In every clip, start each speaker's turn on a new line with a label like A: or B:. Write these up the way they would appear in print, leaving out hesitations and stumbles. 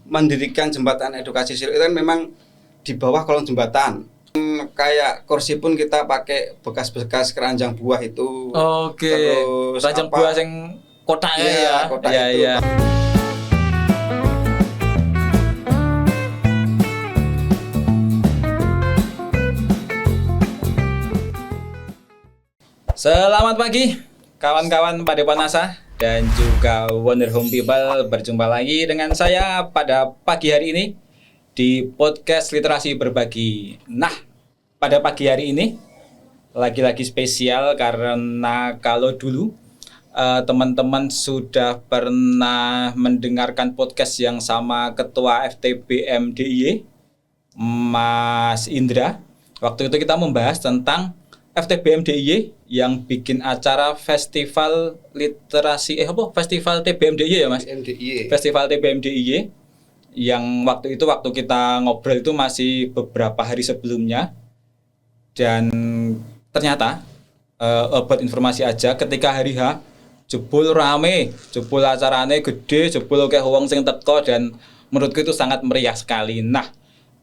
A: mendirikan jembatan edukasi Siluk itu kan memang di bawah kolong jembatan. Kayak kursi pun kita pakai bekas-bekas keranjang buah itu.
B: Oke.
A: Terus
B: keranjang buah yang kotaknya ya.
A: Kotak
B: ya,
A: itu.
B: Ya. Selamat pagi kawan-kawan Padeponasa dan juga Wonder Home People. Berjumpa lagi dengan saya pada pagi hari ini di podcast Literasi Berbagi. Nah, pada pagi hari ini lagi-lagi spesial karena kalau dulu teman-teman sudah pernah mendengarkan podcast yang sama Ketua FTBM DIY Mas Indra. Waktu itu kita membahas tentang FTBM DIY yang bikin acara festival literasi festival TBM DIY ya Mas?
A: DIY.
B: Festival TBM DIY yang waktu kita ngobrol itu masih beberapa hari sebelumnya. Dan ternyata buat informasi aja, ketika hari H jebul rame, jebul acarane gede, jebul akeh wong sing teko, dan menurutku itu sangat meriah sekali. Nah,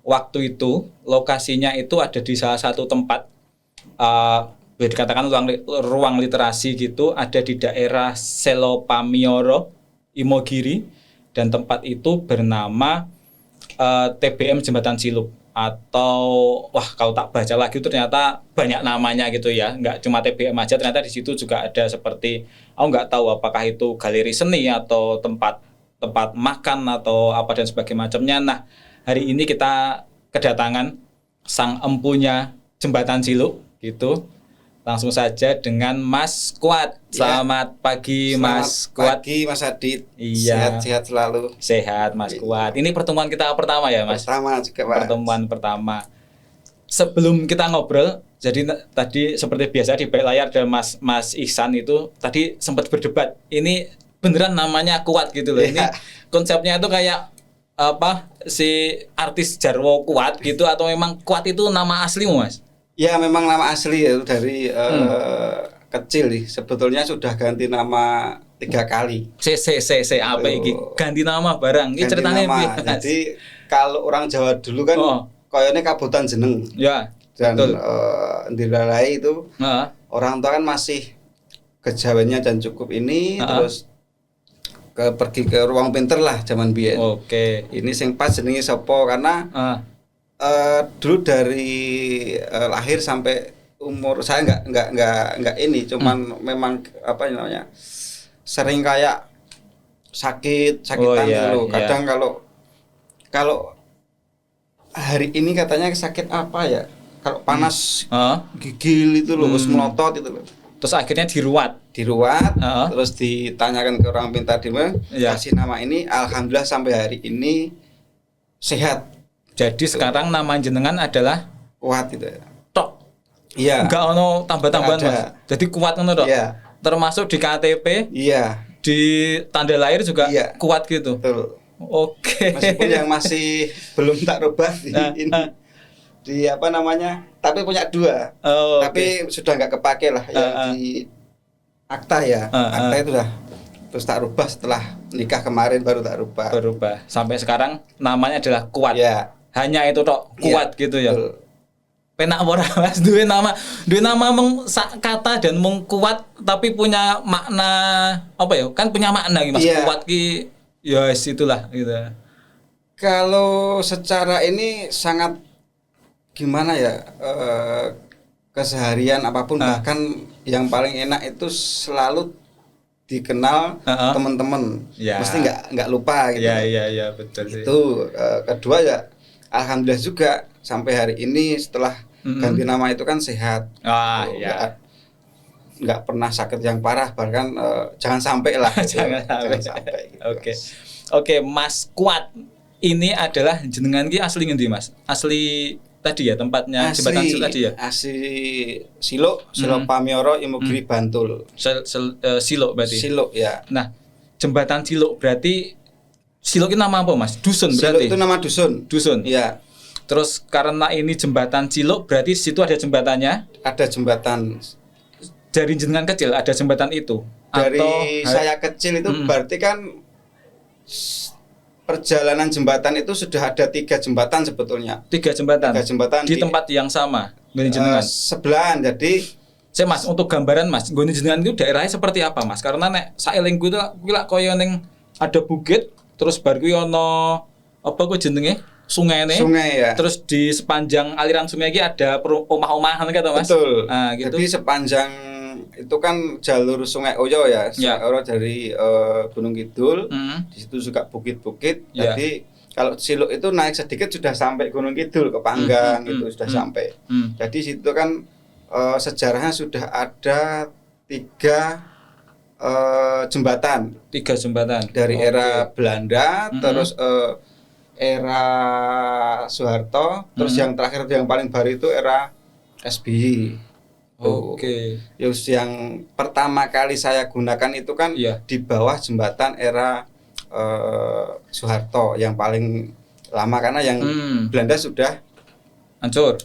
B: waktu itu lokasinya itu ada di salah satu tempat dikatakan ruang literasi gitu, ada di daerah Selopamioro, Imogiri, dan tempat itu bernama TBM Jembatan Siluk. Atau kalau tak baca lagi ternyata banyak namanya gitu ya, nggak cuma TBM aja, ternyata di situ juga ada seperti nggak tahu apakah itu galeri seni atau tempat makan atau apa dan sebagainya macamnya. Nah, hari ini kita kedatangan sang empunya Jembatan Siluk gitu. Langsung saja dengan Mas Kuat. Selamat pagi Mas Kuat.
A: Selamat pagi Mas Adit.
B: Iya.
A: Sehat selalu.
B: Sehat Mas Kuat. Ini pertemuan kita pertama ya Mas?
A: Pertama juga Mas.
B: Pertemuan pertama. Sebelum kita ngobrol, jadi tadi seperti biasa di balik layar ada Mas Ihsan itu tadi sempat berdebat. Ini beneran namanya Kuat gitu loh. Ini konsepnya itu kayak si artis Jarwo Kuat gitu, atau memang Kuat itu nama aslimu Mas?
A: Ya memang nama asli ya, dari kecil nih. Sebetulnya sudah ganti nama 3 kali.
B: Apa iki? Ganti nama barang. Ini ceritanya
A: nama. Jadi kalau orang Jawa dulu kan koyone kabutan jeneng.
B: Ya.
A: Dan ndilalai itu orang tua kan masih kejawennya dan cukup ini terus pergi ke ruang pinter lah zaman biyen.
B: Oke.
A: Ini sing pas jenenge sapa karena dulu dari lahir sampai umur saya nggak ini, cuman memang sering kayak sakitan dulu. Kadang kalau hari ini katanya sakit apa ya? Kalau panas gigil itu loh, melotot itu loh.
B: Terus akhirnya diruat,
A: terus ditanyakan ke orang pintar di mana, kasih nama ini. Alhamdulillah sampai hari ini sehat.
B: Jadi sekarang nama jenengan adalah
A: Kuat itu ya.
B: Tok.
A: Iya.
B: Enggak ono tambah-tambahan Mas. Jadi Kuat ngono tok.
A: Iya.
B: Termasuk di KTP.
A: Iya.
B: Di tanda lahir juga Kuat gitu.
A: Betul.
B: Oke.
A: Meskipun yang masih belum tak rubah di tapi punya 2. Tapi sudah nggak kepake lah yang di akta ya. Akta itu dah terus tak rubah setelah nikah kemarin, baru tak rubah.
B: Berubah. Sampai sekarang namanya adalah Kuat.
A: Ya.
B: Hanya itu tok, Kuat gitu ya.
A: Betul.
B: Penak ora Mas, duwe nama mung sak kata dan mung Kuat, tapi punya makna kan punya makna gitu Mas. Kuat ki ya itulah gitu.
A: Kalau secara ini sangat gimana ya, keseharian apapun bahkan yang paling enak itu selalu dikenal teman-teman. Mesti nggak lupa gitu.
B: Iya betul sih.
A: Itu kedua ya alhamdulillah juga sampai hari ini setelah ganti nama itu kan sehat. Nggak pernah sakit yang parah, bahkan jangan sampai lah.
B: Jangan sampai gitu. Oke, Mas Kuat. Ini adalah jenengan ki asli ngendi Mas? Asli tadi ya tempatnya Jembatan Siluk tadi ya?
A: Asli Selopamioro, Imogiri, Bantul.
B: Siluk berarti.
A: Siluk ya.
B: Nah, Jembatan Siluk berarti Siluk itu nama apa Mas? Dusun berarti.
A: Siluk itu nama dusun.
B: Dusun.
A: Iya.
B: Terus karena ini Jembatan Siluk berarti situ ada jembatannya?
A: Ada jembatan.
B: Dari jenengan kecil ada jembatan itu?
A: Dari saya kecil itu berarti kan perjalanan jembatan itu sudah ada 3 jembatan sebetulnya.
B: 3 jembatan.
A: 3 jembatan
B: di tempat yang sama. Jenengan.
A: Sebelahan. Jadi
B: saya Mas, untuk gambaran Mas, nggone jenengan itu daerahnya seperti apa Mas? Karena nek saelingku itu kuwi lak koyo ning ada bukit, terus bar kuwi ono apa ku jenenge? Sungai
A: ya.
B: Terus di sepanjang aliran sungai iki ada omah-omahan gitu Mas.
A: Betul.
B: Nah, gitu.
A: Jadi sepanjang itu kan jalur Sungai Oyo ya, Sungai dari Gunung Kidul. Di situ juga bukit-bukit. Jadi kalau Siluk itu naik sedikit sudah sampai Gunung Kidul ke Panggang itu sudah sampai. Jadi situ kan sejarahnya sudah ada 3 jembatan.
B: 3 jembatan
A: dari era Belanda, terus era Soeharto, terus yang terakhir yang paling baru itu era SBY. Yang pertama kali saya gunakan itu kan di bawah jembatan era Soeharto yang paling lama karena yang Belanda sudah hancur.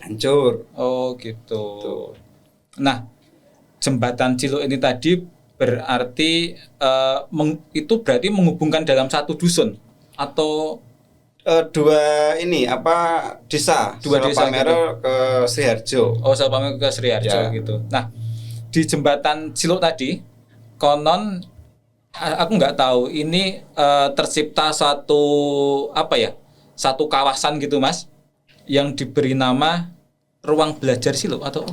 B: Oh gitu. Nah, jembatan Ciluk ini tadi berarti itu berarti menghubungkan dalam satu dusun atau
A: 2 desa,
B: 2 desa
A: Palmero gitu. Ke Sriharjo.
B: Palmero ke Sriharjo gitu. Nah, di jembatan Ciluk tadi konon aku nggak tahu ini tercipta satu kawasan gitu Mas yang diberi nama Ruang Belajar Ciluk atau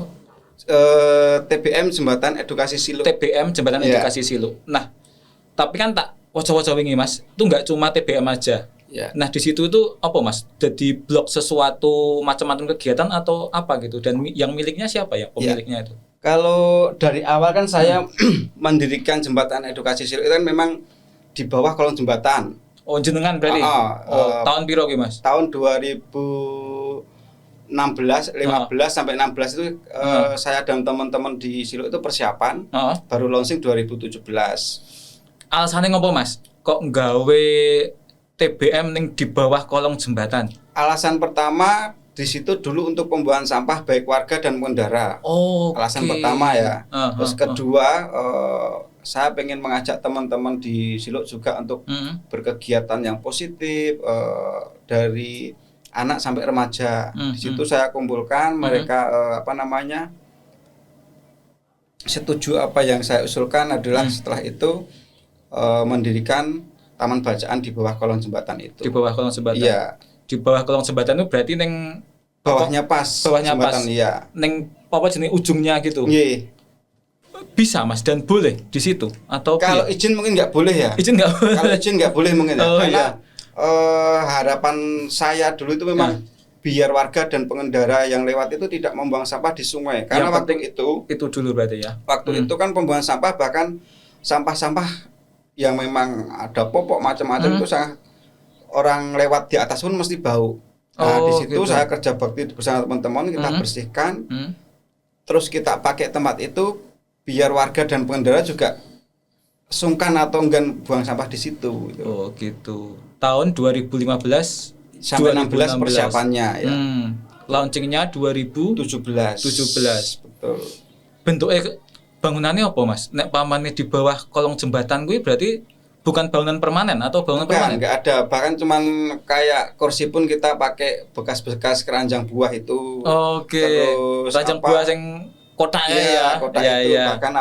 A: TBM Jembatan Edukasi Ciluk.
B: TBM Jembatan Edukasi Ciluk. Nah, tapi kan tak waca-waca wingi Mas, itu nggak cuma TBM aja. Nah, di situ itu apa Mas? Jadi blok sesuatu macam-macam kegiatan atau apa gitu, dan yang miliknya siapa ya pemiliknya itu?
A: Kalau dari awal kan saya mendirikan Jembatan Edukasi Ciluk itu kan memang di bawah kolong jembatan.
B: Oh, jenengan berarti? Tahun piro ki Mas?
A: Tahun 2016, 15 sampai 16 itu saya dan teman-teman di Ciluk itu persiapan. Baru launching 2017.
B: Alasannya ngopo Mas? Kok nggawe TBM ning di bawah kolong jembatan?
A: Alasan pertama di situ dulu untuk pembuangan sampah baik warga dan pengendara. Alasan pertama ya. Terus kedua saya pengen mengajak teman-teman di Ciluk juga untuk berkegiatan yang positif dari anak sampai remaja. Di situ saya kumpulkan mereka setuju apa yang saya usulkan adalah setelah itu mendirikan taman bacaan di bawah kolong jembatan itu.
B: Di bawah kolong jembatan.
A: Iya.
B: Di bawah kolong jembatan itu berarti neng
A: bawahnya pas.
B: Bawahnya
A: jembatan,
B: pas.
A: Iya.
B: Neng apa jenis ujungnya gitu.
A: Iya.
B: Bisa Mas dan boleh di situ atau
A: kalau izin mungkin nggak boleh ya.
B: Izin nggak boleh.
A: Kalau izin nggak boleh mungkin ya. Karena harapan saya dulu itu memang biar warga dan pengendara yang lewat itu tidak membuang sampah di sungai. Karena waktu itu
B: dulu berarti ya.
A: Waktu itu kan pembuangan sampah bahkan sampah-sampah yang memang ada popok macam-macam itu orang lewat di atas pun mesti bau. Nah, di situ saya kerja bakti bersama teman-teman kita bersihkan. Terus kita pakai tempat itu biar warga dan pengendara juga sungkan atau enggan buang sampah di situ gitu.
B: Oh, gitu. Tahun 2015
A: sampai 16 persiapannya ya.
B: Launchingnya 2017.
A: Betul.
B: Bentuknya bangunannya apa Mas? Nek pamane di bawah kolong jembatan gue berarti bukan bangunan permanen atau bangunan permanen?
A: Enggak ada, bahkan cuman kayak kursi pun kita pakai bekas-bekas keranjang buah itu.
B: Terus keranjang buah yang kotaknya ya.
A: Kotak itu. Bahkan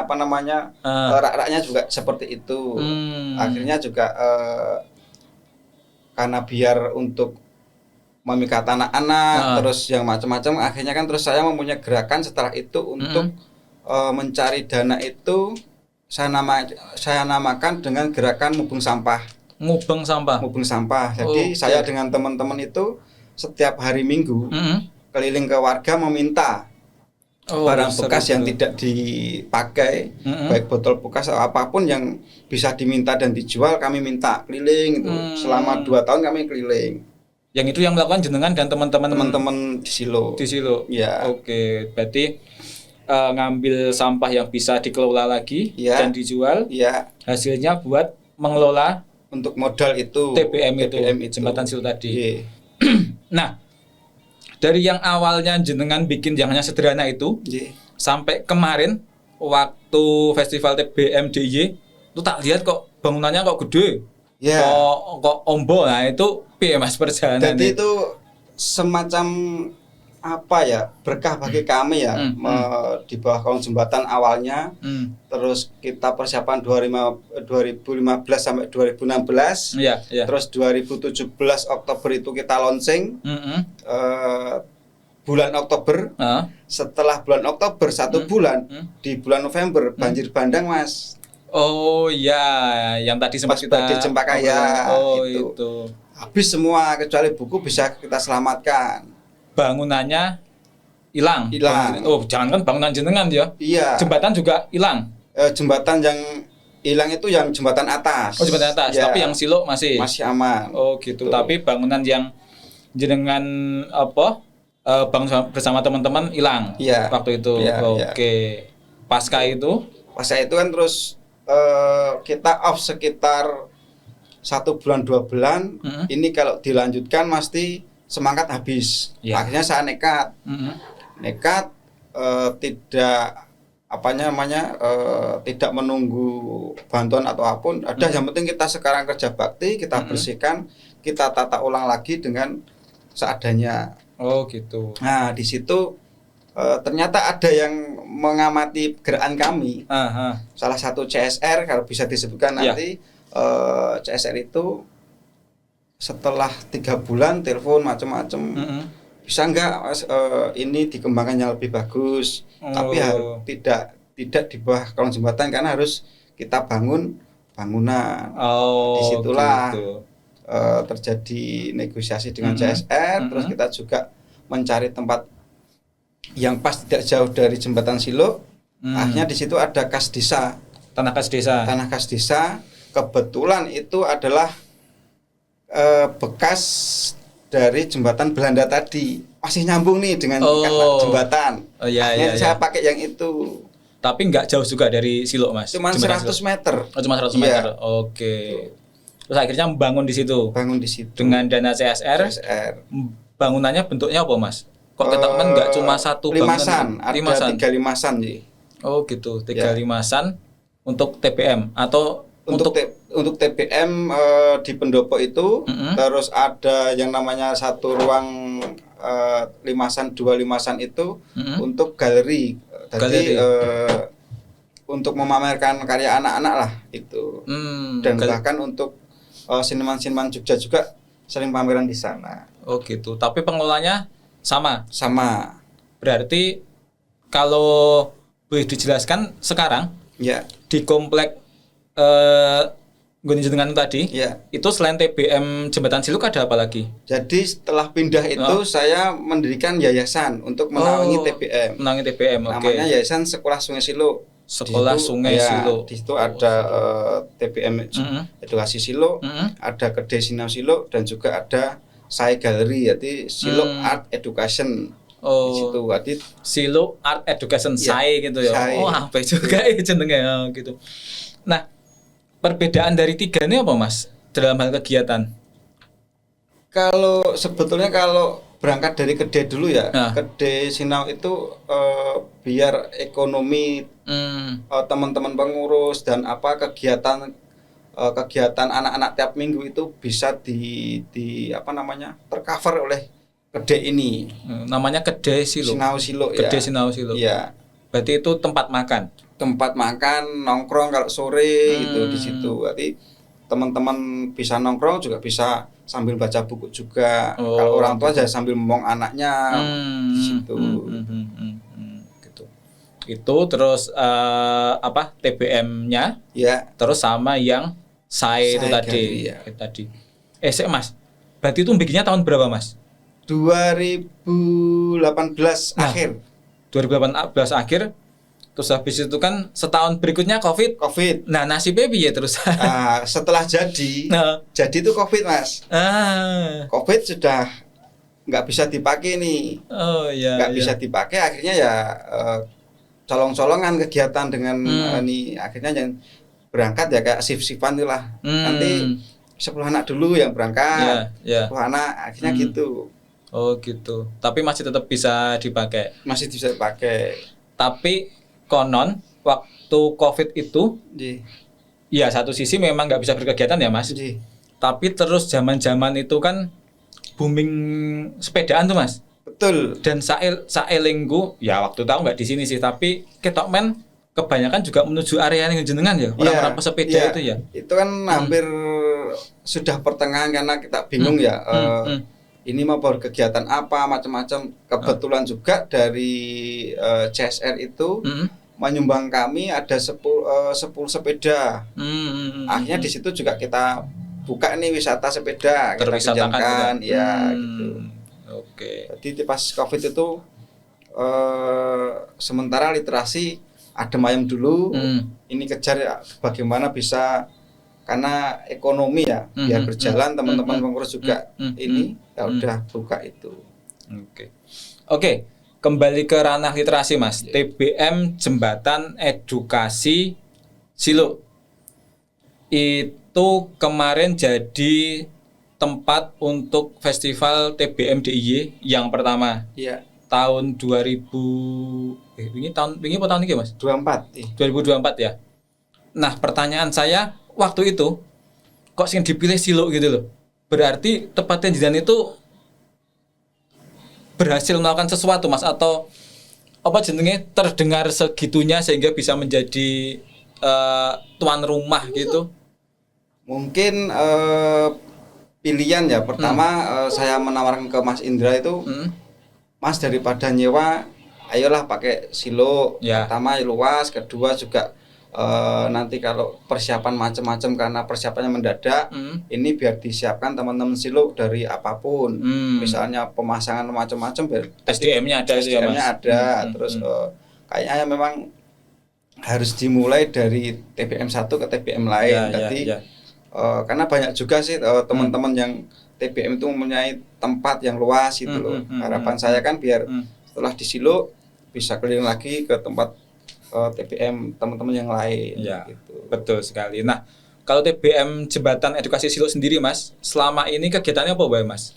A: rak-raknya juga seperti itu. Akhirnya juga karena biar untuk memikat anak-anak terus yang macam-macam, akhirnya kan terus saya mempunyai gerakan setelah itu untuk mencari dana itu saya namakan dengan gerakan mubeng sampah.
B: Mubeng sampah.
A: Jadi saya dengan teman-teman itu setiap hari Minggu keliling ke warga meminta barang bekas yang tidak dipakai, baik botol bekas atau apapun yang bisa diminta dan dijual, kami minta keliling itu. Selama 2 tahun kami keliling.
B: Yang itu yang melakukan jenengan dan
A: teman-teman di Ciluk. Ya.
B: Oke, berarti ngambil sampah yang bisa dikelola lagi dan dijual. Hasilnya buat mengelola
A: untuk modal itu
B: TBM itu. Jembatan Ciluk tadi. Nah, dari yang awalnya jenengan bikin yang hanya sederhana itu sampai kemarin waktu festival TBM DIY itu tak lihat kok bangunannya kok gede.
A: Ya.
B: Kok ombo, nah itu piye Mas perjalanan?
A: Jadi itu semacam apa ya, berkah bagi kami ya, di bawah kolong jembatan awalnya. Terus kita persiapan 2015 sampai 2016.
B: Iya.
A: Terus 2017 Oktober itu kita launching. Bulan Oktober. Setelah bulan Oktober 1 bulan, di bulan November banjir bandang Mas.
B: Oh iya, yang tadi sempat kita
A: di Cempakaya.
B: Itu.
A: Habis semua kecuali buku bisa kita selamatkan.
B: Bangunannya hilang. Oh, jangankan bangunan jenengan ya.
A: Iya.
B: Jembatan juga hilang.
A: Jembatan yang hilang itu yang jembatan atas.
B: Oh, jembatan atas. Ya. Tapi yang silo masih
A: aman.
B: Oh, gitu. Tapi bangunan yang jenengan bangun bersama teman-teman hilang.
A: Iya.
B: Waktu itu.
A: Iya,
B: Oke. Pasca itu
A: kan terus kita off sekitar 1 bulan 2 bulan. Ini kalau dilanjutkan pasti semangat habis. Akhirnya saya nekat tidak tidak menunggu bantuan atau apapun. Yang penting kita sekarang kerja bakti, kita bersihkan, kita tata ulang lagi dengan seadanya.
B: Oh gitu.
A: Nah di situ ternyata ada yang mengamati gerakan kami. Salah satu CSR kalau bisa disebutkan nanti. CSR itu setelah 3 bulan telepon macam-macam. Bisa enggak ini dikembangkan yang lebih bagus. Tapi harus tidak di bawah kolong jembatan karena harus kita bangun bangunan. Disitulah gitu. Terjadi negosiasi dengan CSR. Terus kita juga mencari tempat yang pas tidak jauh dari jembatan Silo. Akhirnya di situ ada kas desa.
B: Tanah kas desa. Kebetulan itu adalah bekas dari jembatan Belanda tadi. Masih nyambung nih dengan jembatan. Akhirnya saya pakai yang itu. Tapi nggak jauh juga dari Silo Mas?
A: Cuma 100 meter.
B: Oh, cuma 100 meter. Oke. Terus akhirnya bangun di situ. Dengan dana CSR. Bangunannya bentuknya apa Mas? Kok teman nggak cuma satu
A: limasan,
B: bangunan?
A: Ada 3 limasan sih.
B: Oh gitu, 3 limasan untuk TBM atau
A: untuk TBM di pendopo itu. Terus ada yang namanya 1 ruang limasan, 2 limasan itu untuk galeri. Jadi untuk memamerkan karya anak-anak lah itu. Dan bahkan untuk seniman-seniman Jogja juga sering pameran di sana.
B: Oh gitu. Tapi pengelolanya sama. Berarti kalau boleh dijelaskan sekarang di komplek jenengan tadi, itu selain TBM Jembatan Siluk ada apa lagi?
A: Jadi setelah pindah itu saya mendirikan yayasan untuk menaungi TBM. Namanya Yayasan Sekolah Sungai Siluk.
B: Sungai Siluk.
A: Di situ ada TBM Edukasi Siluk, ada Kedai Sinau Siluk, dan juga ada Sai Galeri, yaitu Siluk Art Education. Di situ
B: Siluk Art Education Sai gitu ya. Apa juga jenenge gitu. Nah, perbedaan dari 3 ini apa Mas dalam hal kegiatan?
A: Kalau sebetulnya kalau berangkat dari Kedai dulu ya, Kedai Sinau itu biar ekonomi teman-teman pengurus dan kegiatan anak-anak tiap minggu itu bisa tercover oleh kedai ini.
B: Namanya Kedai Siluk. Kedai Sinau Siluk.
A: Iya.
B: Berarti itu tempat makan, nongkrong kalau sore gitu di situ. Berarti
A: teman-teman bisa nongkrong juga bisa sambil baca buku juga. Kalau orang tua aja sambil ngomong anaknya di situ.
B: Gitu. Itu terus TBM-nya. Terus sama yang Sai itu tadi. Mas. Berarti itu bikinnya tahun berapa, Mas?
A: 2018 akhir.
B: 2018 akhir. Terus habis itu kan setahun berikutnya COVID. Nah, nasibnya piye terus?
A: Setelah jadi itu COVID, Mas. COVID sudah nggak bisa dipakai nih. Nggak bisa dipakai, akhirnya ya colong-colongan kegiatan dengan ini. Akhirnya yang berangkat ya kayak shift-shiftan itulah. Nanti 10 anak dulu yang berangkat, 10 anak, akhirnya gitu.
B: Oh gitu. Tapi masih tetap bisa dipakai.
A: Masih bisa dipakai.
B: Tapi konon waktu COVID itu ya satu sisi memang nggak bisa berkegiatan ya Mas. Tapi terus zaman-zaman itu kan booming sepedaan tuh Mas.
A: Betul.
B: Dan saelingku ya waktu tahu nggak di sini sih, tapi ketok men kebanyakan juga menuju area yang jenengan ya, orang-orang pesepeda itu ya.
A: Itu kan hampir sudah pertengahan karena kita bingung ya. Ini mau berkegiatan apa macam-macam. Kebetulan juga dari CSR itu menyumbang kami ada 10 sepeda. Akhirnya di situ juga kita buka nih wisata sepeda, kita pinjamkan ya gitu.
B: Oke.
A: Jadi pas Covid itu sementara literasi adem ayem dulu. Ini kejar ya, bagaimana bisa, karena ekonomi ya biar berjalan, teman-teman pengurus juga ini ya udah buka itu.
B: Oke. Kembali ke ranah literasi Mas. TBM Jembatan Edukasi Silo itu kemarin jadi tempat untuk festival TBM DIY yang pertama.
A: Iya.
B: Tahun 2000 ini tahun ini Mas?
A: 2024
B: ya. Nah, pertanyaan saya waktu itu kok sing dipilih Silo gitu loh. Berarti tepatnya jenengan itu berhasil melakukan sesuatu Mas, atau apa jenenge terdengar segitunya sehingga bisa menjadi tuan rumah gitu?
A: Mungkin pilihan ya. Pertama saya menawarkan ke Mas Indra itu, Mas daripada nyewa, ayolah pakai Silo. Pertama luas, kedua juga nanti kalau persiapan macam-macam karena persiapannya mendadak, ini biar disiapkan teman-teman Silo dari apapun. Misalnya pemasangan macam-macam,
B: SDM-nya ada itu ya Mas.
A: Ada. Terus kayaknya memang harus dimulai dari TBM 1 ke TBM lain. Jadi karena banyak juga sih teman-teman yang TBM itu mempunyai tempat yang luas itu loh. Harapan saya kan biar setelah di Silo bisa keliling lagi ke tempat TBM teman-teman yang lain.
B: Gitu. Betul sekali. Nah, kalau TBM Jembatan Edukasi Silo sendiri Mas, selama ini kegiatannya apa Mbak Mas?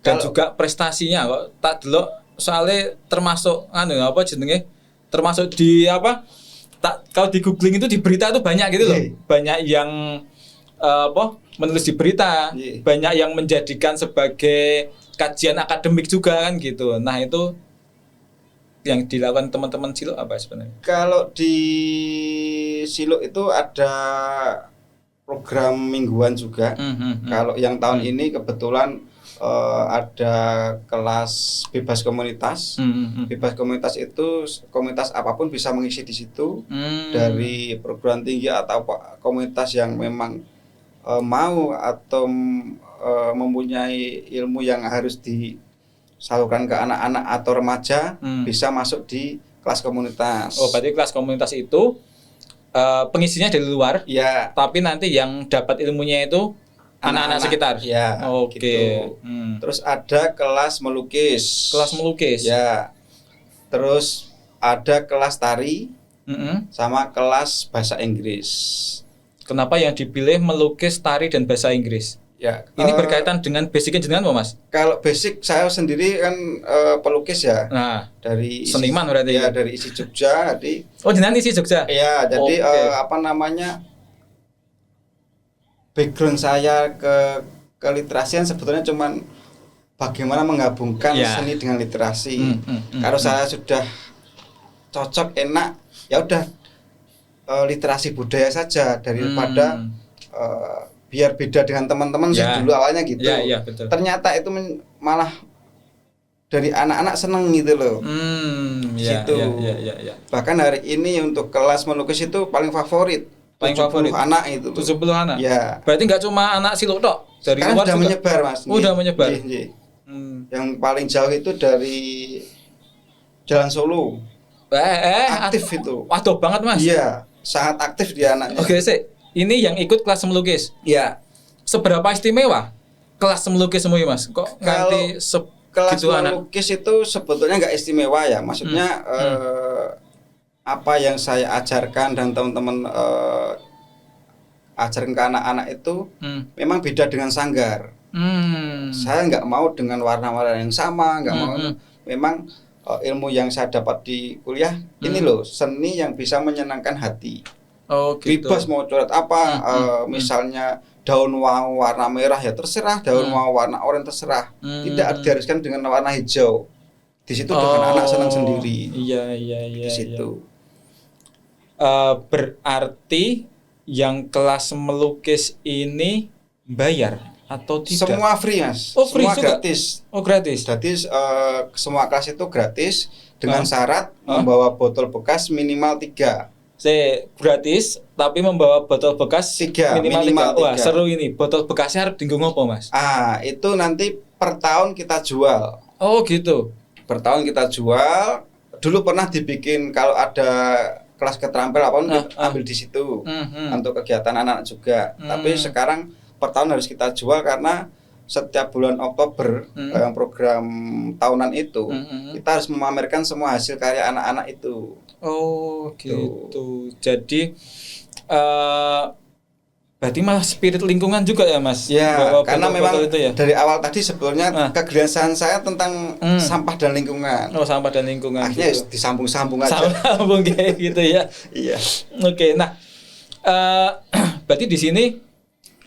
B: Dan juga prestasinya kok tak delok soalnya termasuk termasuk di kalau di googling itu di berita itu banyak gitu loh. Banyak yang menulis di berita, banyak yang menjadikan sebagai kajian akademik juga kan gitu. Nah, itu yang dilakukan teman-teman Silo apa sebenarnya?
A: Kalau di Silo itu ada program mingguan juga. Kalau yang tahun ini kebetulan ada kelas bebas komunitas. Bebas komunitas itu komunitas apapun bisa mengisi di situ. Dari perguruan tinggi atau komunitas yang memang mau atau mempunyai ilmu yang harus disalurkan ke anak-anak atau remaja, bisa masuk di kelas komunitas.
B: Oh, berarti kelas komunitas itu pengisinya dari luar, tapi nanti yang dapat ilmunya itu anak-anak sekitar.
A: Ya,
B: oke.
A: Gitu. Terus ada kelas melukis. Ya. Terus ada kelas tari, sama kelas bahasa Inggris.
B: Kenapa yang dipilih melukis, tari, dan bahasa Inggris?
A: Ya,
B: ini berkaitan dengan basicnya jenengan Mas?
A: Kalau basic saya sendiri kan pelukis ya.
B: Nah,
A: dari
B: seniman berarti
A: ya. Dari isi Jogja. Jadi
B: jenengan isi Jogja?
A: Iya, jadi background saya ke literasian sebetulnya cuman bagaimana menggabungkan seni dengan literasi. Kalau saya sudah cocok, enak, ya udah literasi budaya saja daripada biar beda dengan teman-teman sih dulu awalnya gitu.
B: Betul.
A: Ternyata itu malah dari anak-anak seneng gitu loh. Gitu. Bahkan hari ini untuk kelas melukis itu paling favorit. 70 anak itu.
B: 70 anak.
A: Ya.
B: Berarti nggak cuma anak Silo tok. Dari
A: sekarang
B: luar
A: sudah
B: juga
A: menyebar Mas.
B: Udah menyebar.
A: Yang paling jauh itu dari Jalan Solo. Aktif itu.
B: Waduh banget Mas.
A: Iya, sangat aktif dia anaknya.
B: Oke, ini yang ikut kelas melukis.
A: Iya.
B: Seberapa istimewa kelas melukis semua Mas? Kok nanti
A: kelas melukis itu sebetulnya nggak istimewa ya. Maksudnya apa yang saya ajarkan dan teman-teman ajarkan ke anak-anak itu memang beda dengan sanggar. Saya nggak mau dengan warna-warna yang sama, nggak mau. Memang ilmu yang saya dapat di kuliah ini loh, seni yang bisa menyenangkan hati.
B: Oh gitu.
A: Bebas mau coret apa, misalnya daun mau warna merah ya terserah, daun mau warna oranye terserah. Tidak diharuskan dengan warna hijau. Di situ dengan anak senang sendiri.
B: Iya.
A: Di situ.
B: Berarti yang kelas melukis ini bayar atau tidak?
A: Semua free, Mas.
B: Oh, free
A: semua
B: juga?
A: gratis.
B: Oh, gratis.
A: Gratis, semua kelas itu gratis dengan syarat membawa botol bekas minimal 3.
B: Gratis tapi membawa botol bekas
A: 3
B: minimal 3. Wah, seru ini. Botol bekasnya harus dienggo apa, Mas?
A: Itu nanti per tahun kita jual.
B: Oh, gitu.
A: Per tahun kita jual. Dulu pernah dibikin kalau ada kelas keterampilan apapun ambil di situ untuk kegiatan anak juga. Tapi sekarang per tahun harus kita jual karena setiap bulan Oktober yang program tahunan itu kita harus memamerkan semua hasil karya anak-anak itu.
B: Oh gitu. Jadi berarti malah spirit lingkungan juga ya, Mas?
A: Ya, karena memang itu ya? Dari awal tadi sebetulnya kegelisahan saya tentang sampah dan lingkungan.
B: Oh, sampah dan lingkungan.
A: Akhirnya gitu. Disambung-sambung aja.
B: Sambung kayak gitu ya.
A: Iya.
B: Oke, nah berarti di sini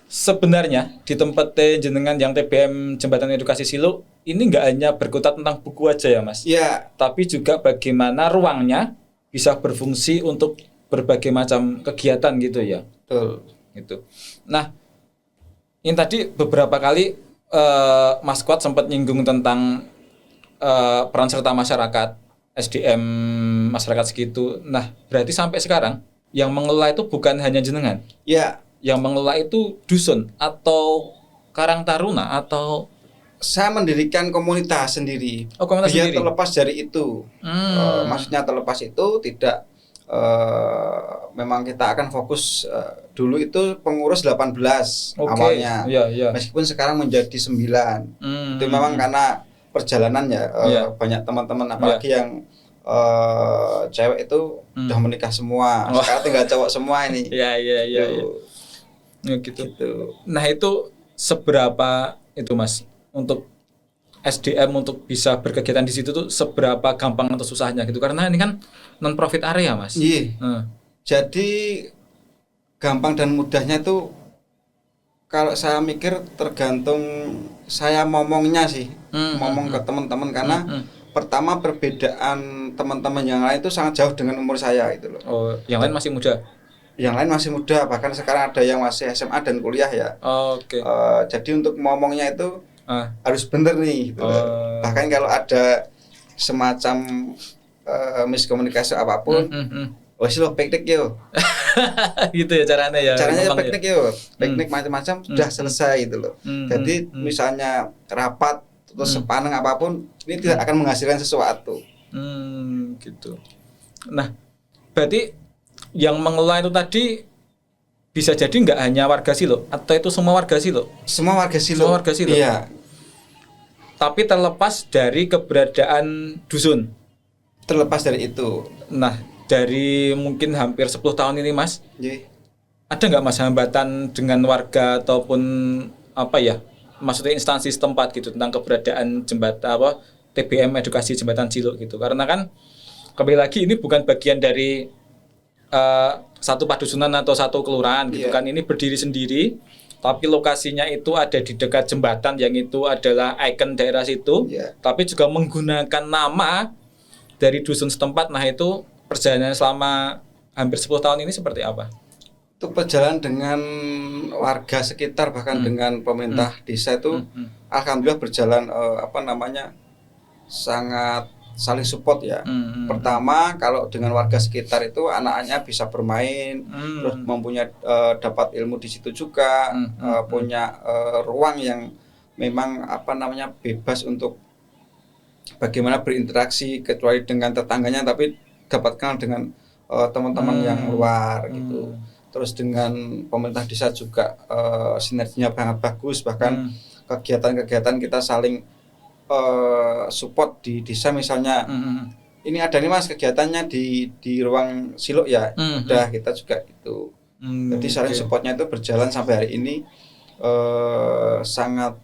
B: sebenarnya di tempat jenengan yang TBM Jembatan Edukasi Silo ini nggak hanya berkutat tentang buku aja ya, Mas?
A: Iya.
B: Tapi juga bagaimana ruangnya bisa berfungsi untuk berbagai macam kegiatan gitu ya.
A: Betul.
B: Gitu. Nah, ini tadi beberapa kali Mas Kuat sempat nyinggung tentang peran serta masyarakat, SDM masyarakat segitu. Nah, berarti sampai sekarang yang mengelola itu bukan hanya jenengan.
A: Ya.
B: Yang mengelola itu dusun atau Karang Taruna atau
A: saya mendirikan komunitas sendiri.
B: Oh, komunitas
A: biar
B: sendiri.
A: Terlepas dari itu. Maksudnya terlepas itu tidak memang kita akan fokus dulu itu pengurus 18 awalnya.
B: Iya.
A: Meskipun sekarang menjadi 9. Itu memang karena perjalanan ya banyak teman-teman apalagi yang cewek itu udah menikah semua. Sekarang tinggal cowok semua ini.
B: Iya. Gitu. Nah, itu seberapa itu, Mas, untuk SDM untuk bisa berkegiatan di situ tuh seberapa gampang atau susahnya gitu, karena ini kan non profit area, Mas.
A: Iya. Jadi gampang dan mudahnya itu kalau saya mikir tergantung saya ngomongnya sih, ngomong ke teman-teman karena pertama perbedaan teman-teman yang lain itu sangat jauh dengan umur saya gitu loh.
B: Oh, yang lain masih muda.
A: Yang lain masih muda, bahkan sekarang ada yang masih SMA dan kuliah ya.
B: Oke.
A: Jadi untuk ngomongnya itu harus bener nih gitu. Bahkan kalau ada semacam miskomunikasi apapun, wes lo piknik yo.
B: Gitu ya caranya ya.
A: Caranya piknik yo. Piknik macam-macam sudah selesai gitu loh. Jadi misalnya rapat terus sepaneng apapun ini tidak akan menghasilkan sesuatu.
B: Gitu. Nah, berarti yang mengelola itu tadi bisa jadi nggak hanya warga Silo atau itu semua warga Silo?
A: Semua warga Silo. Iya.
B: Tapi terlepas dari keberadaan dusun.
A: Terlepas dari itu.
B: Nah, dari mungkin hampir 10 tahun ini, Mas. Ada nggak, Mas, hambatan dengan warga ataupun apa ya? Maksudnya instansi setempat gitu tentang keberadaan jembatan TBM Edukasi Jembatan Silo gitu. Karena kan kembali lagi ini bukan bagian dari satu padusunan atau satu kelurahan gitu kan, ini berdiri sendiri tapi lokasinya itu ada di dekat jembatan yang itu adalah ikon daerah situ, tapi juga menggunakan nama dari dusun setempat. Nah, itu perjalanan selama hampir 10 tahun ini seperti apa?
A: Itu perjalanan dengan warga sekitar bahkan dengan pemerintah desa itu alhamdulillah berjalan sangat saling support ya. Pertama kalau dengan warga sekitar itu anak-anaknya bisa bermain, terus mempunyai dapat ilmu di situ juga, punya ruang yang memang bebas untuk bagaimana berinteraksi kecuali dengan tetangganya tapi dapat kenal dengan teman-teman yang luar gitu. Terus dengan pemerintah desa juga sinerginya sangat bagus, bahkan kegiatan-kegiatan kita saling support di desa misalnya. Ini ada nih, Mas, kegiatannya di ruang Silo ya. Udah kita juga gitu. Jadi saling supportnya itu berjalan sampai hari ini sangat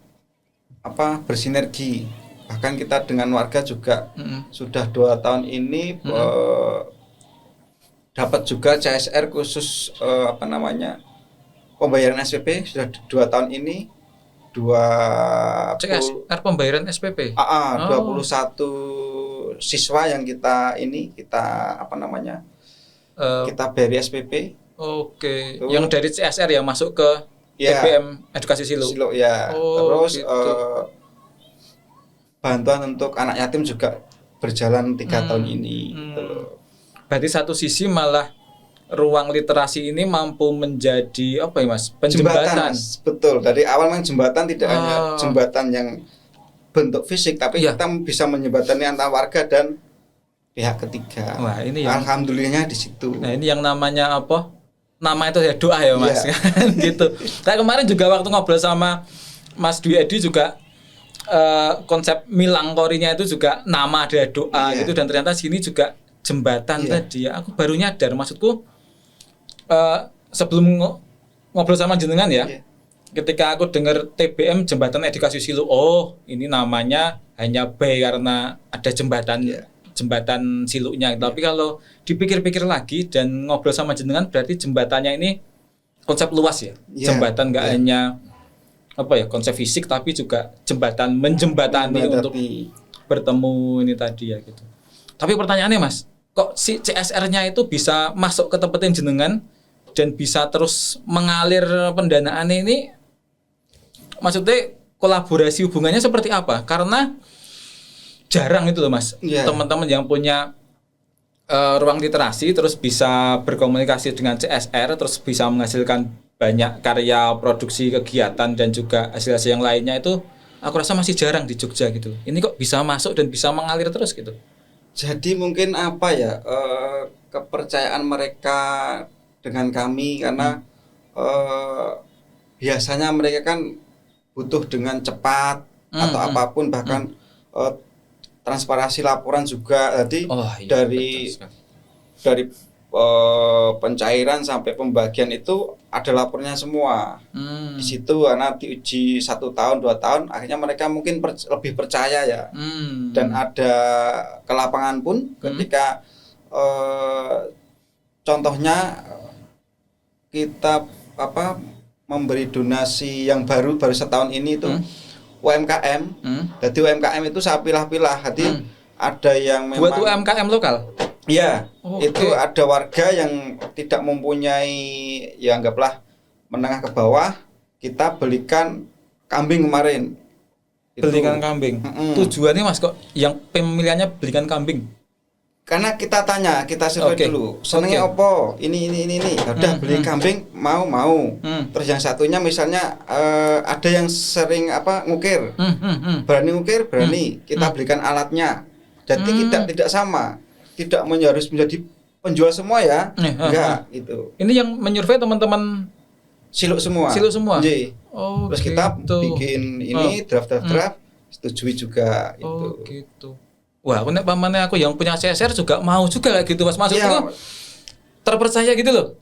A: bersinergi. Bahkan kita dengan warga juga sudah 2 tahun ini dapat juga CSR khusus pembayaran SPP sudah 2 tahun ini.
B: CSR pembayaran SPP.
A: 21 siswa yang kita kita beri SPP.
B: Oke. Yang dari CSR ya masuk ke TBM Edukasi Silo.
A: Ya. Terus gitu. Bantuan untuk anak yatim juga berjalan 3 tahun ini. Gitu loh.
B: Berarti satu sisi malah ruang literasi ini mampu menjadi apa ya Mas? Penjembatan.
A: Betul. Dari awal memang jembatan tidak hanya jembatan yang bentuk fisik, tapi kita bisa menjembatani antara warga dan pihak ketiga.
B: Wah, ini
A: alhamdulillahnya di situ.
B: Nah, ini yang namanya apa? Nama itu ya doa ya Mas. Gitu. Saya kemarin juga waktu ngobrol sama Mas Dwi Edi juga konsep Milangkorinya itu juga nama ada doa gitu, dan ternyata sini juga jembatan tadi ya. Aku baru nyadar, maksudku sebelum ngobrol sama jenengan ya, ketika aku dengar TBM Jembatan Edukasi Silo, ini namanya hanya B karena ada jembatan silunya. Tapi kalau dipikir-pikir lagi dan ngobrol sama jenengan, berarti jembatannya ini konsep luas ya. Jembatan nggak hanya konsep fisik, tapi juga jembatan menjembatani untuk bertemu ini tadi ya gitu. Tapi pertanyaannya Mas, kok si CSR-nya itu bisa masuk ke tempat jenengan dan bisa terus mengalir pendanaan ini? Maksudnya kolaborasi hubungannya seperti apa? Karena jarang itu loh Mas, teman-teman yang punya ruang literasi terus bisa berkomunikasi dengan CSR, terus bisa menghasilkan banyak karya produksi kegiatan dan juga hasil-hasil yang lainnya, itu aku rasa masih jarang di Jogja gitu. Ini kok bisa masuk dan bisa mengalir terus gitu.
A: Jadi mungkin kepercayaan mereka dengan kami karena biasanya mereka kan butuh dengan cepat atau apapun, bahkan transparansi laporan juga. Jadi dari pencairan sampai pembagian itu ada lapornya semua. Di situ karena diuji 1 tahun 2 tahun, akhirnya mereka mungkin lebih percaya ya. Dan ada ke lapangan pun ketika contohnya kita memberi donasi yang baru setahun ini itu UMKM. Jadi UMKM itu saya pilah-pilah. Jadi ada yang memang
B: buat UMKM lokal.
A: Iya, itu ada warga yang tidak mempunyai, ya anggaplah menengah ke bawah, kita belikan kambing kemarin.
B: Belikan kambing. Tujuannya Mas kok yang pemilihannya belikan kambing?
A: Karena kita tanya, kita survei dulu, senengnya opo, ini. Udah beli kambing, mau. Terus yang satunya misalnya ada yang sering ngukir, berani ngukir, kita belikan alatnya. Jadi tidak sama, tidak harus menjadi penjual semua ya, enggak gitu.
B: Ini yang menyurvei teman-teman
A: Silo semua. Terus kita bikin ini draft, setujui juga itu.
B: Gitu. Wah, pamannya aku yang punya CSR juga mau juga kayak gitu Mas. Maksudku terpercaya gitu loh.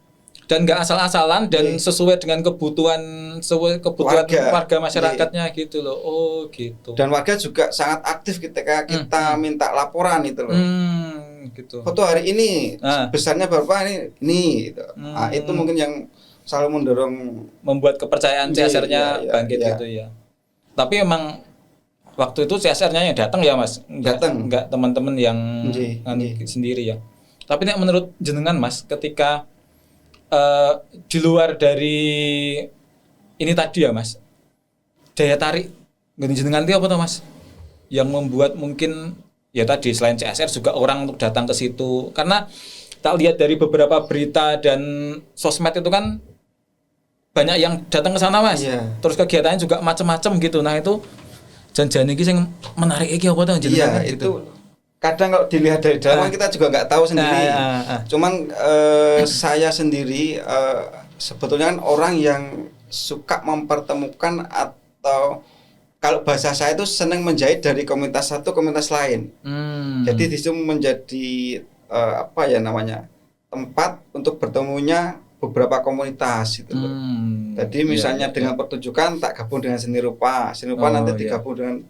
B: Dan enggak asal-asalan dan sesuai dengan kebutuhan warga masyarakatnya gitu loh. Gitu.
A: Dan warga juga sangat aktif ketika kita minta laporan itu loh.
B: Gitu.
A: Foto hari ini besarnya berapa ini gitu. Itu mungkin yang selalu mendorong,
B: membuat kepercayaan CSR-nya bangkit gitu ya. Tapi emang waktu itu CSR-nya yang datang ya Mas, enggak teman-teman yang sendiri ya. Tapi menurut jenengan Mas, ketika di luar dari ini tadi ya Mas, daya tarik jenengan itu apa tuh Mas, yang membuat mungkin ya tadi selain CSR juga orang untuk datang ke situ? Karena tak lihat dari beberapa berita dan sosmed itu kan banyak yang datang ke sana Mas. Terus kegiatannya juga macam-macam gitu. Nah itu jangan iki sing menarik iki apa tuh jenengan
A: gitu. Itu kadang kalau dilihat dari dalam kita juga nggak tahu sendiri. Cuman saya sendiri sebetulnya kan orang yang suka mempertemukan, atau kalau bahasa saya itu senang menjahit dari komunitas satu komunitas lain. Jadi di situ menjadi tempat untuk bertemunya beberapa komunitas gitu loh. Jadi misalnya dengan pertunjukan tak gabung dengan seni rupa nanti digabung dengan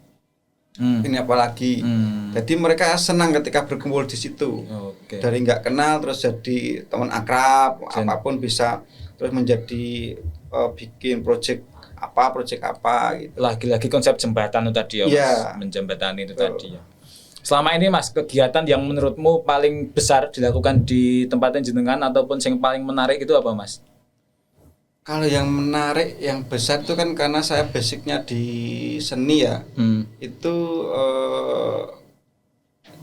A: Ini apalagi. Jadi mereka senang ketika berkumpul di situ. Dari nggak kenal terus jadi teman akrab, apapun bisa terus menjadi bikin project apa gitu.
B: Lagi-lagi konsep jembatan itu tadi ya, Mas. Menjembatani itu tadi ya. Selama ini Mas, kegiatan yang menurutmu paling besar dilakukan di tempat jenengan ataupun yang paling menarik itu apa, Mas?
A: Kalau yang menarik, yang besar itu kan karena saya basicnya di seni ya, itu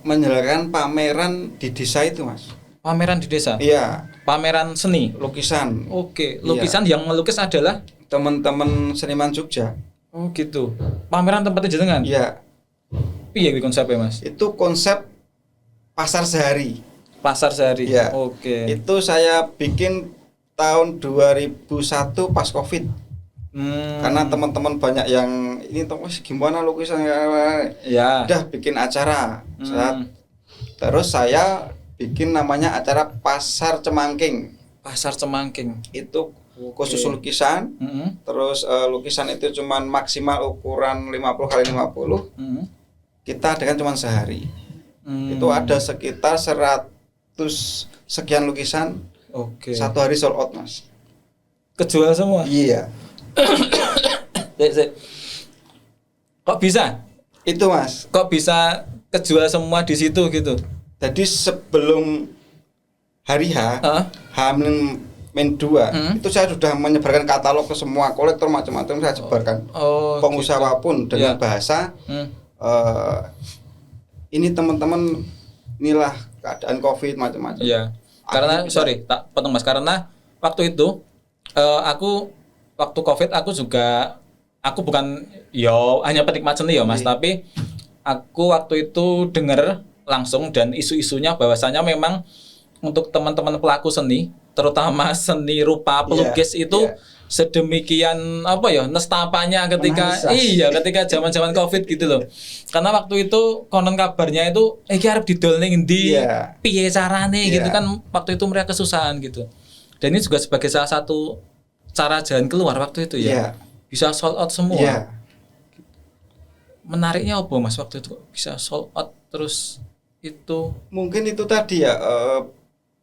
A: menyelenggarakan pameran di desa itu, Mas.
B: Pameran di desa?
A: Iya.
B: Pameran seni?
A: Lukisan.
B: Oke, lukisan yang melukis adalah?
A: Teman-teman seniman Jogja.
B: Oh gitu. Pameran tempatnya jenengan?
A: Iya.
B: Piye konsepnya, Mas?
A: Itu konsep pasar sehari.
B: Pasar sehari.
A: Ya.
B: Oke.
A: Itu saya bikin tahun 2001 pas Covid. Karena teman-teman banyak yang ini gimana lukisan ya. Udah bikin acara. Terus saya bikin namanya acara Pasar Cemangking.
B: Pasar Cemangking.
A: Itu khusus lukisan. Terus lukisan itu cuman maksimal ukuran 50x50. Kita adakan cuma sehari. Itu ada sekitar 100 sekian lukisan. Satu hari sold out, Mas.
B: Kejual semua?
A: Iya.
B: Kok bisa?
A: Itu, Mas.
B: Kok bisa kejual semua di situ gitu?
A: Jadi sebelum hari H, H-2, itu saya sudah menyebarkan katalog ke semua kolektor macam-macam, saya sebarkan. Pengusaha gitu. Apapun dengan bahasa ini teman-teman, inilah keadaan Covid macam-macam.
B: Iya. Karena tak potong, Mas, karena waktu itu aku waktu Covid aku bukan hanya penikmat seni ya, Mas, tapi aku waktu itu dengar langsung dan isu-isunya bahwasanya memang untuk teman-teman pelaku seni, terutama seni rupa pelukis itu sedemikian nestapanya ketika ketika zaman-zaman Covid gitu loh. Karena waktu itu konon kabarnya itu iki arep didol ning endi, piye carane gitu kan, waktu itu mereka kesusahan gitu. Dan ini juga sebagai salah satu cara jalan keluar waktu itu ya. Bisa sold out semua. Menariknya apa, Mas, waktu itu bisa sold out terus itu?
A: Mungkin itu tadi ya,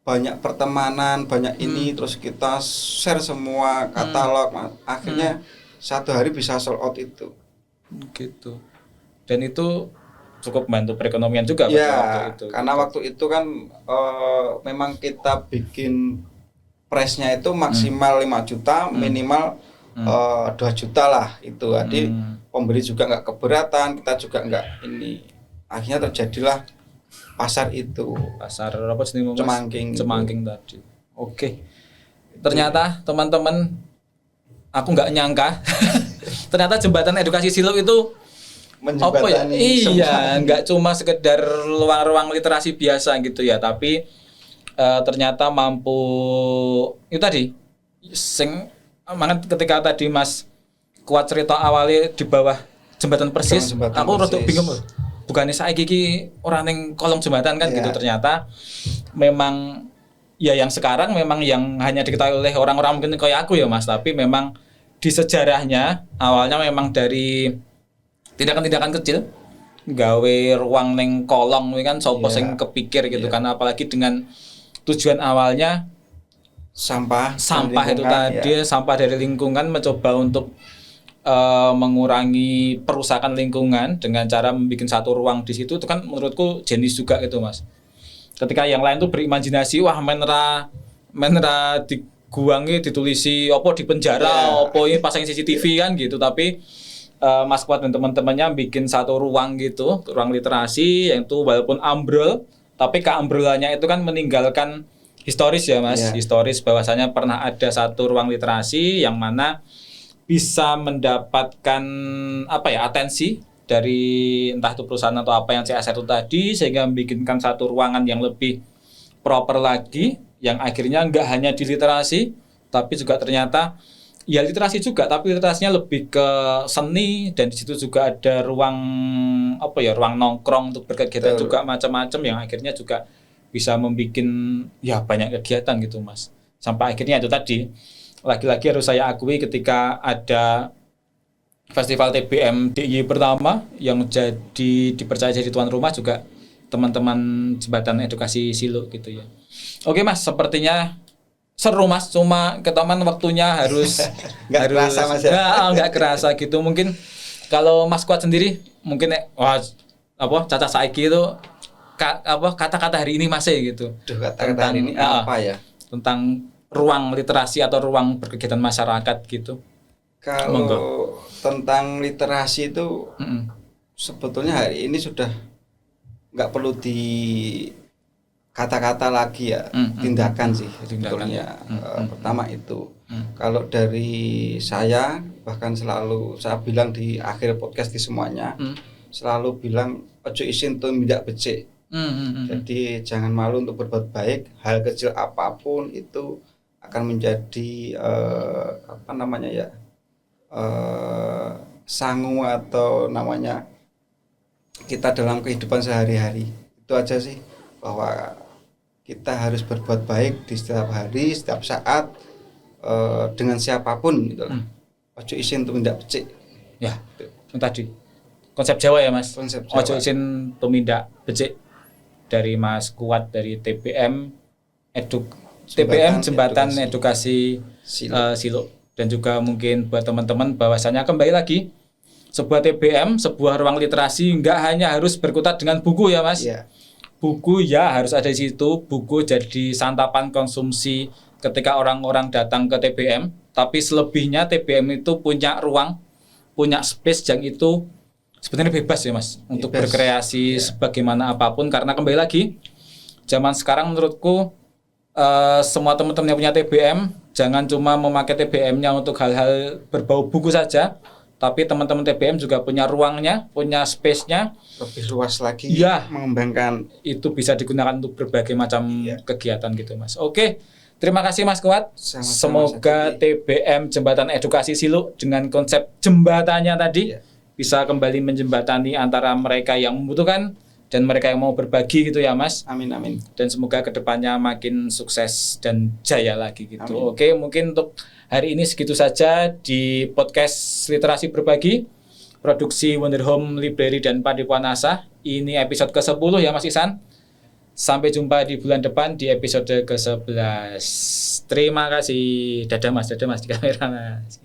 A: banyak pertemanan, banyak ini, terus kita share semua katalog, akhirnya satu hari bisa sold out itu.
B: Gitu. Dan itu cukup membantu perekonomian juga
A: waktu itu. Karena waktu itu kan memang kita bikin price-nya itu maksimal 5 juta, minimal 2 juta lah itu. Jadi pembeli juga nggak keberatan, kita juga nggak ini. Akhirnya terjadilah pasar itu.
B: Pasar apa sih, Mas?
A: Cemangking
B: tadi. Oke. Ternyata teman-teman, aku nggak nyangka ternyata jembatan edukasi Siluk itu
A: menjembatani
B: nggak cuma sekedar ruang-ruang literasi biasa gitu ya, tapi ternyata mampu itu tadi ketika tadi Mas kuat cerita awalnya di bawah jembatan Persis, aku rada bingung loh. Bukannya saiki iki ora ning kolong jembatan kan gitu, ternyata memang ya yang sekarang memang yang hanya diketahui oleh orang-orang mungkin kayak aku ya, Mas, tapi memang di sejarahnya awalnya memang dari tindakan-tindakan kecil gawe ruang ning kolong kan sapa sing kepikir gitu kan, apalagi dengan tujuan awalnya sampah itu tadi, sampah dari lingkungan, mencoba untuk mengurangi perusakan lingkungan dengan cara membuat satu ruang di situ. Itu kan menurutku jenis juga gitu, Mas. Ketika yang lain tuh berimajinasi, wah menera diguangi, ditulisi opo di penjara, opo ini pasang CCTV kan gitu, tapi Mas Kuat dan teman-temannya bikin satu ruang gitu, ruang literasi yang itu walaupun ambrol, tapi keambrolannya itu kan meninggalkan historis ya, Mas. Historis bahwasanya pernah ada satu ruang literasi yang mana bisa mendapatkan atensi dari entah itu perusahaan atau apa yang CSR itu tadi, sehingga membikinkan satu ruangan yang lebih proper lagi, yang akhirnya enggak hanya di literasi tapi juga ternyata ya literasi juga, tapi literasinya lebih ke seni, dan di situ juga ada ruang ruang nongkrong untuk berkegiatan juga macam-macam, yang akhirnya juga bisa membuat ya banyak kegiatan gitu, Mas. Sampai akhirnya itu tadi lagi-lagi harus saya akui ketika ada Festival TBM DIY pertama yang dipercaya jadi tuan rumah juga teman-teman Jembatan Edukasi Silo gitu ya. Oke Mas, sepertinya seru Mas, cuma ketaman waktunya harus
A: nggak kerasa Mas ya.
B: Nggak kerasa gitu. Mungkin kalau Mas Kuat sendiri mungkin Caca saiki itu kata-kata hari ini masih gitu.
A: Kata-kata hari ini apa ya?
B: Tentang ruang literasi atau ruang berkegiatan masyarakat gitu.
A: Kalau tentang literasi itu sebetulnya hari ini sudah nggak perlu di kata-kata lagi ya, tindakan sih sebetulnya. Pertama itu kalau dari saya bahkan selalu saya bilang di akhir podcast di semuanya selalu bilang ojo isin tumindak becik. Jadi jangan malu untuk berbuat baik, hal kecil apapun itu akan menjadi sangu atau namanya kita dalam kehidupan sehari-hari. Itu aja sih, bahwa kita harus berbuat baik di setiap hari, setiap saat, dengan siapapun gitu. Ojo isin tumindak becik.
B: Ya, itu tadi konsep Jawa ya Mas.
A: Konsep Jawa.
B: Ojo isin tumindak becik dari Mas Kuat dari TBM Jembatan Edukasi Silo. Dan juga mungkin buat teman-teman bahwasanya kembali lagi sebuah TBM, sebuah ruang literasi nggak hanya harus berkutat dengan buku ya Mas.
A: Yeah.
B: Buku ya harus ada di situ, buku jadi santapan konsumsi ketika orang-orang datang ke TBM, tapi selebihnya TBM itu punya ruang, punya space yang itu sebenarnya bebas ya Mas untuk berkreasi sebagaimana apapun, karena kembali lagi zaman sekarang menurutku semua teman-teman yang punya TBM jangan cuma memakai TBM-nya untuk hal-hal berbau buku saja, tapi teman-teman TBM juga punya ruangnya, punya space-nya
A: lebih luas lagi,
B: mengembangkan itu bisa digunakan untuk berbagai macam kegiatan gitu Mas. Oke, terima kasih Mas Kuat. Semoga TBM Jembatan Edukasi Silo dengan konsep jembatannya tadi bisa kembali menjembatani antara mereka yang membutuhkan dan mereka yang mau berbagi gitu ya Mas.
A: Amin amin.
B: Dan semoga kedepannya makin sukses dan jaya lagi gitu. Amin. Oke, mungkin untuk hari ini segitu saja di podcast Literasi Berbagi produksi Wonder Home Library dan Padepokan Asa. Ini episode ke-10 ya Mas Ihsan. Sampai jumpa di bulan depan di episode ke-11. Terima kasih. Dadah Mas di kamera Mas.